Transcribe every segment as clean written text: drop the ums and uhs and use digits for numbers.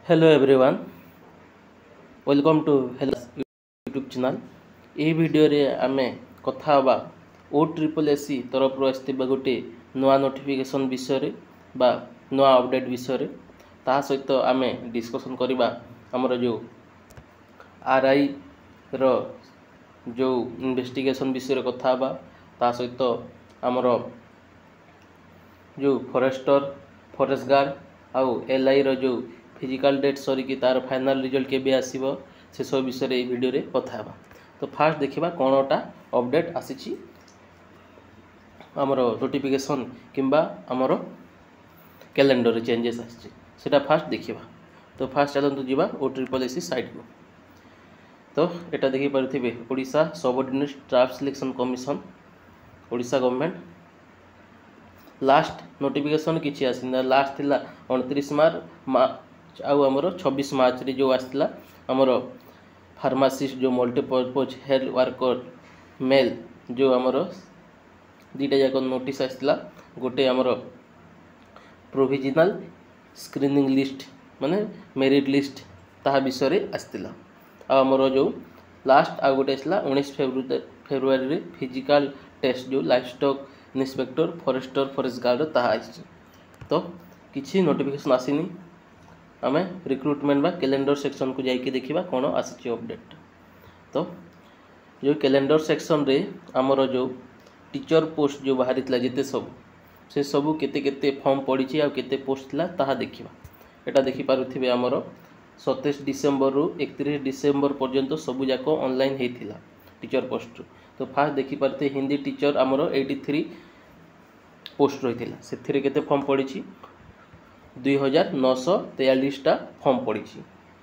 Hello everyone welcome to hello YouTube channel. यही video रे आमे कथा हवा OSSC तरफ आसथिबा गोटे नुआ नोटिफिकेशन विषय बा नुआ अपडेट विषय ता सहित आमे डिस्कशन करबा हमर जो RI रो जो इन्वेस्टिगेशन विषय कथा हवा ता सहित हमर जो फॉरेस्ट गार्ड आउ LI रो जो फिजिकल डेट सरिकी तार फाइनल रिजल्ट के आसीबो से सब विषय रे वीडियो रे कथा हवा। तो फास्ट देखिबा कोनोटा अपडेट आसीची हमर नोटिफिकेशन किंबा हमर कैलेंडर रे चेंजेस आसी सेटा फास्ट देखिबा। तो फास्ट चलंतु जिबा OSSC साइट को। तो एटा देखि परथिबे Odisha subordinate staff selection commission Odisha government last notification किछि आसिना लास्ट थिला 29 मार्च आउ हमरो 26 मार्च रे जो आस्तिला हमरो फार्मासिस्ट जो मल्टीपर्पज हेल्थ वर्कर मेल जो हमरो दीटा जाक नोटिस आस्तिला गोटे हमरो प्रोविजनल स्क्रीनिंग लिस्ट माने मेरिट लिस्ट ताहा विषय रे आस्तिला आ हमरो जो लास्ट आ गोटे आस्तिला 19 फेब्रुआरी रे फिजिकल टेस्ट जो life stock inspector forest guard ताहा आछि। तो किछि नोटिफिकेशन आसीनी आमे रिक्रुटमेंट बा कैलेंडर सेक्शन को जाइके देखिबा कोन आसी अपडेट। तो जो कैलेंडर सेक्शन रे हमरो जो टीचर पोस्ट जो बाहरितला जेते सब से सब केते केते फॉर्म पड़ीची आ केते पोस्ट थिला ताहा देखिबा। एटा देखि पारुथिबे हमरो 27 डिसेंबर रु 31 डिसेंबर पर्यंत सब जाक ऑनलाइन हेथिला टीचर पोस्ट। तो फास्ट देखि पारते हिंदी टीचर हमरो 83 पोस्ट रहिथिला सेथिरे केते फॉर्म पड़ीची 2943 टा फॉर्म पड़ी।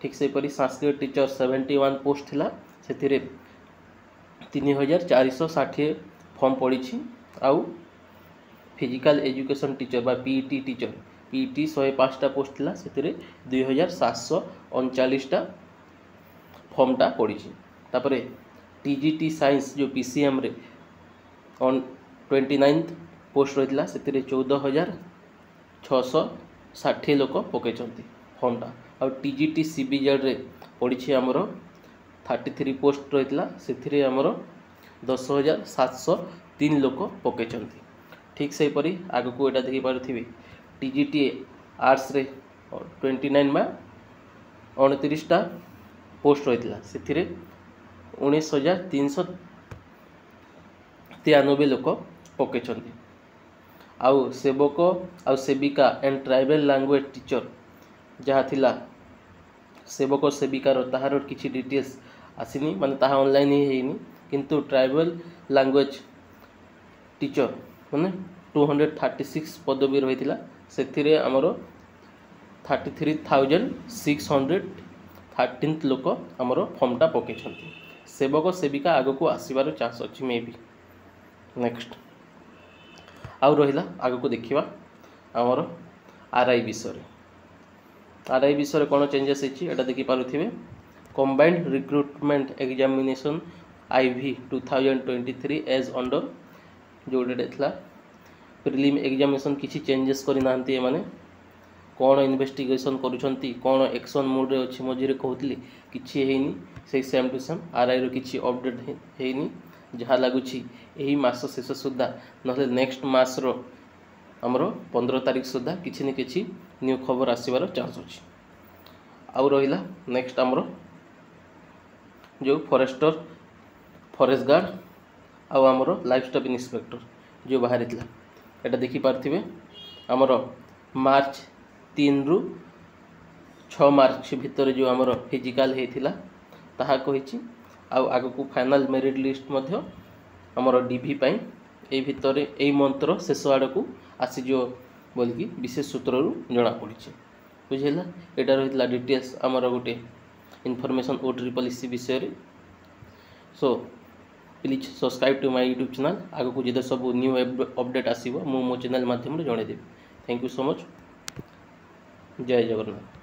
ठीक से परी संस्कृत टीचर 71 पोस्ट थिला सेथिरे 3460 फॉर्म पड़ी। आउ फिजिकल एजुकेशन टीचर बा PET टीचर PET 105 टा पोस्ट थिला सेथिरे 2739 टा फॉर्म टा पड़ी। तापरे TGT साइंस जो PCM रे ऑन 29 पोस्ट रहितला सेथिरे 14660 लोक पकई फॉर्म टा। आ TGT CBZ रे पड़ी आमर 33 पोस्ट रहितला सेथिरे आमर 10703 लोक पकई। ठीक से परी आग को एटा देखि पारुथिबे TGT आर्ट्स रे 29 में 29 टा पोस्ट रहितला सेथिरे 19393 लोक पकई। आउ सेवक आउ सेविका एंड ट्राइबल लैंग्वेज टीचर जहाँ थिला सेवक सेविकार ताहार किछि डिटेल्स आसीनी माने ताहा ऑनलाइन ही हेनी किंतु ट्राइबल लैंग्वेज टीचर माने 236 पदवी रहितला सेथिरे हमरो 33613 लोक हमरो फॉर्म टा पकई छथि। सेवक सेविका आगो को आसीबार चांस अछि मे बी। नेक्स्ट आउ रहिला आगो को देखिबा हमर RI विषय RI विषय कोन चेंजेस अछि एटा देखि पारुथिबे combined recruitment examination IV 2023 as under जो डेटला प्रीलिम एग्जामिनेशन किछि चेंजेस करि नांती माने कोन इन्वेस्टिगेशन करूछंती कोन एक्शन मोड रे अछि मझिरे कहउतली किछि हेनी से सेम टू सेम RI रो किछि अपडेट हेनी जहाँ लगुच यही मास शेष सुधा ना नेक्स्ट मास रो हमरो 15 तारीख सुधा किछि न किछि न्यू खबर आसीबार चांस अछि। आउ रहिला नेक्स्ट हमरो जो फॉरेस्ट गार्ड आउ हमरो लाइफ स्टॉक इंस्पेक्टर जो बाहरितला एटा देखि पारथिबे हमरो मार्च 3 रु 6 मार्च भीतर जो हमरो फिजिकल हेथिला ताहा कहिछि। आउ आगो को फाइनल मेरिट लिस्ट मध्य हमरो DV पाई ए भितर ए मंत्र शेष आड़ को आसी जो बोलकी विशेष सूत्र रु जना पड़ी बुझेला। एटा रहितला डिटेल्स हमरो गोटे इनफॉरमेशन OSSC विषय रे। So please subscribe to my YouTube channel आगो को जेते सब न्यू अपडेट आसीबो मो चैनल माध्यम रे जणे देबी। Thank you so much. जय जगन्नाथ।